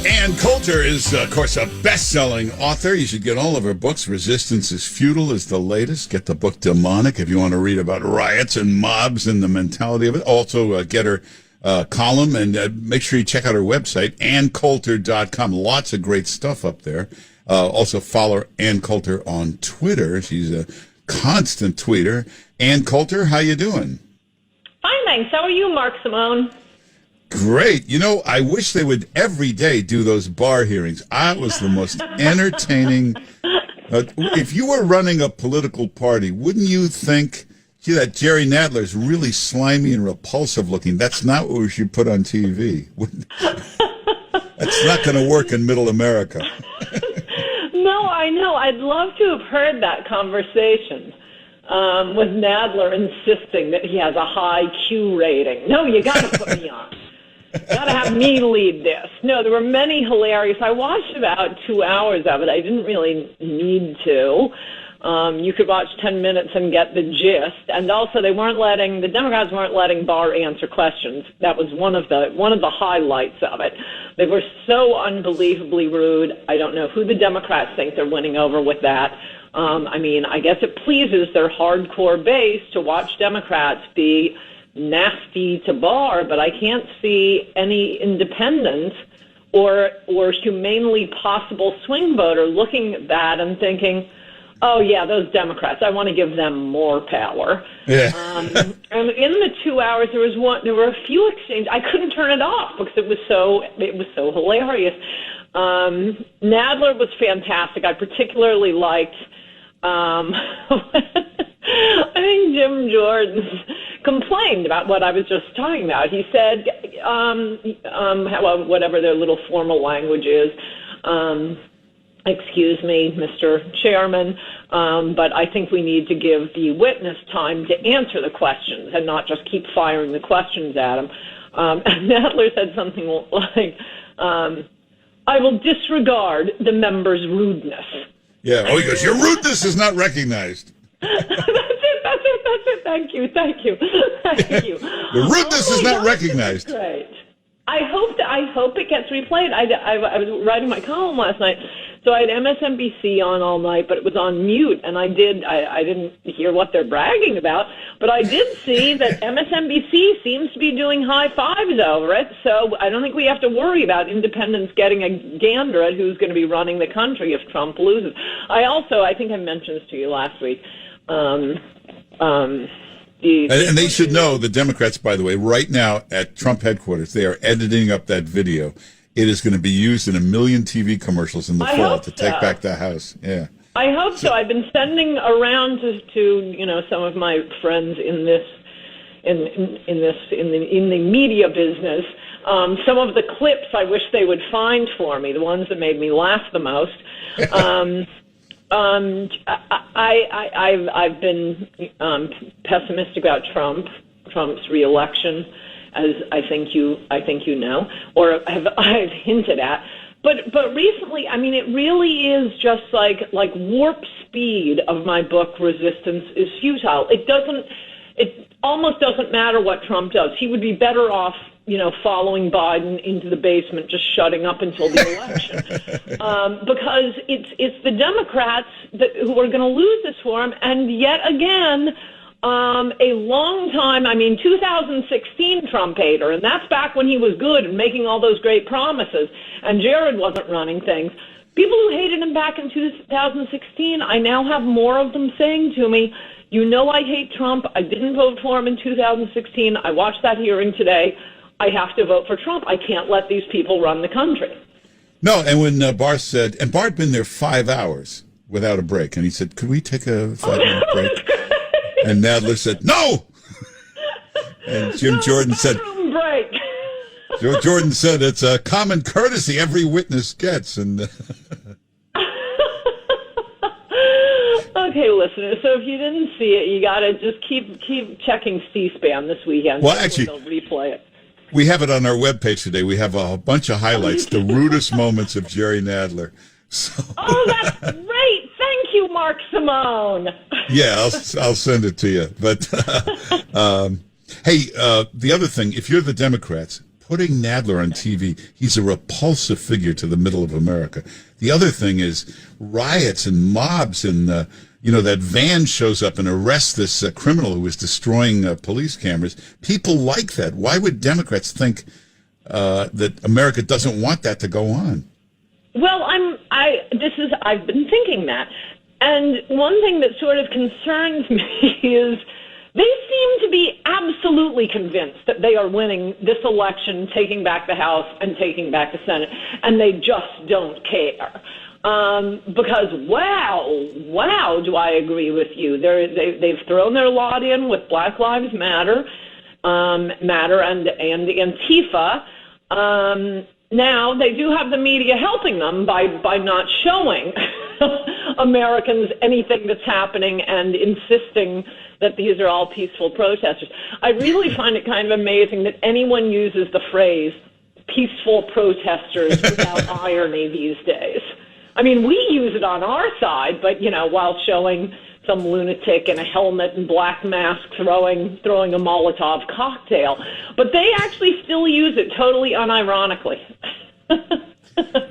Ann Coulter is, of course, a best-selling author. You should get all of her books. Resistance is Futile is the latest. Get the book Demonic if you want to read about riots and mobs and the mentality of it. Also, get her column and make sure you check out her website, anncoulter.com. Lots of great stuff up there. Also, follow Ann Coulter on Twitter. She's a constant tweeter. Ann Coulter, how you doing? Fine, thanks. How are you, Mark Simone? Great. You know, I wish they would every day do those Barr hearings. That was the most entertaining. If you were running a political party, wouldn't you think, gee, that Jerry Nadler's really slimy and repulsive looking. That's not what we should put on TV. That's not going to work in middle America. No, I know. I'd love to have heard that conversation. With Nadler insisting that he has a high Q rating. No, you got to put me on. Got to have me lead this. No, there were many hilarious. I watched about 2 hours of it. I didn't really need to. You could watch 10 minutes and get the gist. And also, the Democrats weren't letting Barr answer questions. That was one of the highlights of it. They were so unbelievably rude. I don't know who the Democrats think they're winning over with that. I guess it pleases their hardcore base to watch Democrats be nasty to Barr, but I can't see any independent or humanely possible swing voter looking at that and thinking, oh, yeah, those Democrats, I want to give them more power. Yeah. And in the 2 hours, there were a few exchanges. I couldn't turn it off because it was so hilarious. Nadler was fantastic. I particularly liked I think Jim Jordan complained about what I was just talking about. He said, whatever their little formal language is, excuse me, Mr. Chairman, but I think we need to give the witness time to answer the questions and not just keep firing the questions at him. And Nadler said something like, I will disregard the member's rudeness. Yeah. Oh, he goes, your rudeness is not recognized. That's it. Thank you. The rudeness is not recognized. Great. I hope it gets replayed. I was writing my column last night, so I had MSNBC on all night, but it was on mute, and I didn't hear what they're bragging about, but I did see that MSNBC seems to be doing high fives over it, so I don't think we have to worry about independents getting a gander at who's going to be running the country if Trump loses. I think I mentioned this to you last week. And they should know, the Democrats, by the way, right now at Trump headquarters, they are editing up that video. It is going to be used in 1 million TV commercials in the fall to take back the House. Yeah, I hope so. I've been sending around to some of my friends in the media business some of the clips I wish they would find for me, the ones that made me laugh the most. I've been pessimistic about Trump's reelection, as I think you know, or I've hinted at. But recently, it really is just like warp speed of my book. Resistance is Futile. It almost doesn't matter what Trump does. He would be better off, following Biden into the basement, just shutting up until the election, because it's the Democrats who are going to lose this for him. And yet again, a long time, 2016 Trump hater, and that's back when he was good and making all those great promises, and Jared wasn't running things. People who hated him back in 2016, I now have more of them saying to me, I hate Trump. I didn't vote for him in 2016. I watched that hearing today. I have to vote for Trump. I can't let these people run the country. No, and when Barr said, and Barr had been there 5 hours without a break, and he said, could we take a 5-minute break? And Nadler said, no! And Jim Jordan said, break. Joe Jordan said, it's a common courtesy every witness gets. And okay, listeners, so if you didn't see it, you got to just keep checking C-SPAN this weekend. Well, actually, they'll replay it. We have it on our webpage today. We have a bunch of highlights, the rudest moments of Jerry Nadler. So. Oh, that's great. Thank you, Mark Simone. Yeah, I'll send it to you. But, hey, the other thing, if you're the Democrats, putting Nadler on TV, he's a repulsive figure to the middle of America. The other thing is riots and mobs and, that van shows up and arrests this criminal who was destroying police cameras. People like that. Why would Democrats think that America doesn't want that to go on? Well, I've been thinking that. And one thing that sort of concerns me is they seem to be absolutely convinced that they are winning this election, taking back the House and taking back the Senate, and they just don't care. Because, wow, do I agree with you. They've thrown their lot in with Black Lives Matter and Antifa. Now, they do have the media helping them by not showing Americans anything that's happening and insisting that these are all peaceful protesters. I really find it kind of amazing that anyone uses the phrase peaceful protesters without irony these days. I mean, we use it on our side, but, while showing some lunatic in a helmet and black mask throwing a Molotov cocktail. But they actually still use it totally unironically.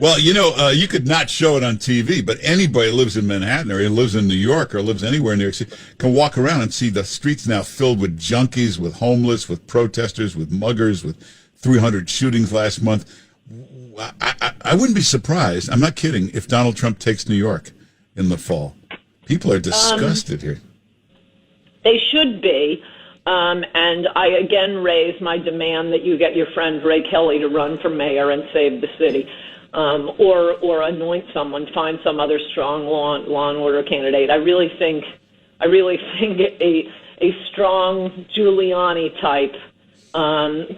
Well, you could not show it on TV, but anybody who lives in Manhattan or lives in New York or lives anywhere in New York City can walk around and see the streets now filled with junkies, with homeless, with protesters, with muggers, with 300 shootings last month. I wouldn't be surprised, I'm not kidding, if Donald Trump takes New York in the fall. People are disgusted here. They should be. And I again raise my demand that you get your friend Ray Kelly to run for mayor and save the city. Or anoint someone, find some other strong law and order candidate. I really think a strong Giuliani type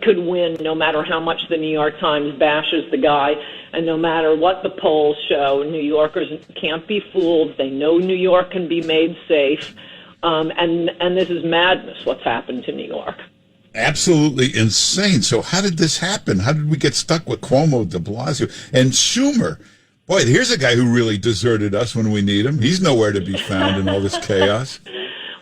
could win, no matter how much the New York Times bashes the guy, and no matter what the polls show. New Yorkers can't be fooled. They know New York can be made safe, and this is madness. What's happened to New York? Absolutely insane. So how did this happen? How did we get stuck with Cuomo, de Blasio, and Schumer? Boy, here's a guy who really deserted us when we need him. He's nowhere to be found in all this chaos.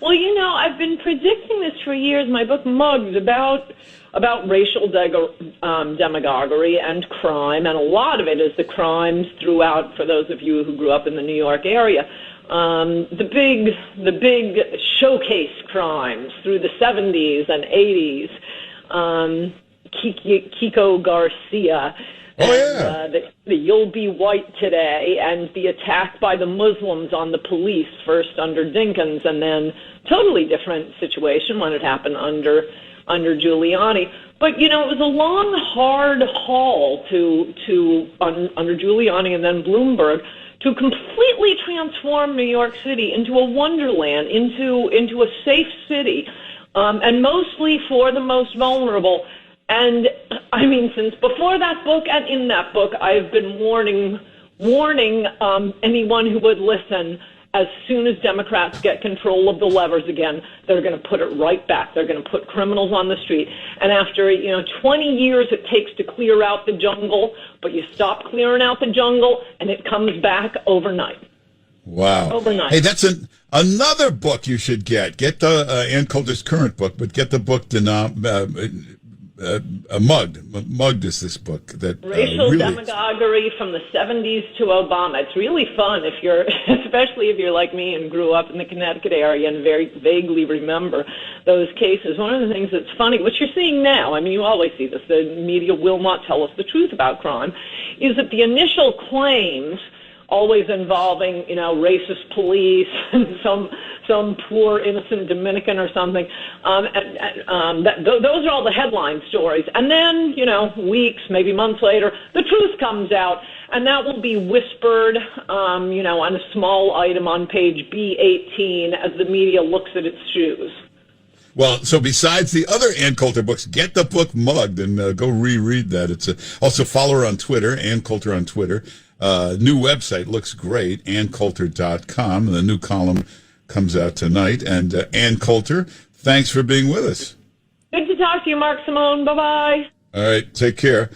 Well, I've been predicting this for years. My book, Mugged, about racial demagoguery and crime, and a lot of it is the crimes throughout, for those of you who grew up in the New York area. The big showcase crimes through the 70s and 80s, Kiko Garcia, and the You'll Be White Today, and the attack by the Muslims on the police, first under Dinkins, and then totally different situation when it happened under Giuliani. But, it was a long, hard haul under Giuliani and then Bloomberg, to completely transform New York City into a wonderland, into a safe city, and mostly for the most vulnerable. And I mean, since before that book and in that book, I've been warning anyone who would listen. As soon as Democrats get control of the levers again, they're going to put it right back. They're going to put criminals on the street. And after 20 years it takes to clear out the jungle, but you stop clearing out the jungle and it comes back overnight. Wow. Overnight. Hey, that's another book you should get. Get the Ann Coulter's current book, but get the book Mugged. Mugged is this book that racial demagoguery from the 70s to Obama. It's really fun especially if you're like me and grew up in the Connecticut area and very vaguely remember those cases. One of the things that's funny, which you're seeing now, I mean, you always see this, the media will not tell us the truth about crime, is that the initial claims, always involving, racist police and some poor innocent Dominican or something. Those are all the headline stories. And then, weeks, maybe months later, the truth comes out, and that will be whispered, on a small item on page B18 as the media looks at its shoes. Well, so besides the other Ann Coulter books, get the book Mugged and go reread that. Also follow her on Twitter, Ann Coulter on Twitter. New website looks great, AnnCoulter.com. The new column comes out tonight. And Ann Coulter, thanks for being with us. Good to talk to you, Mark Simone. Bye-bye. All right, take care.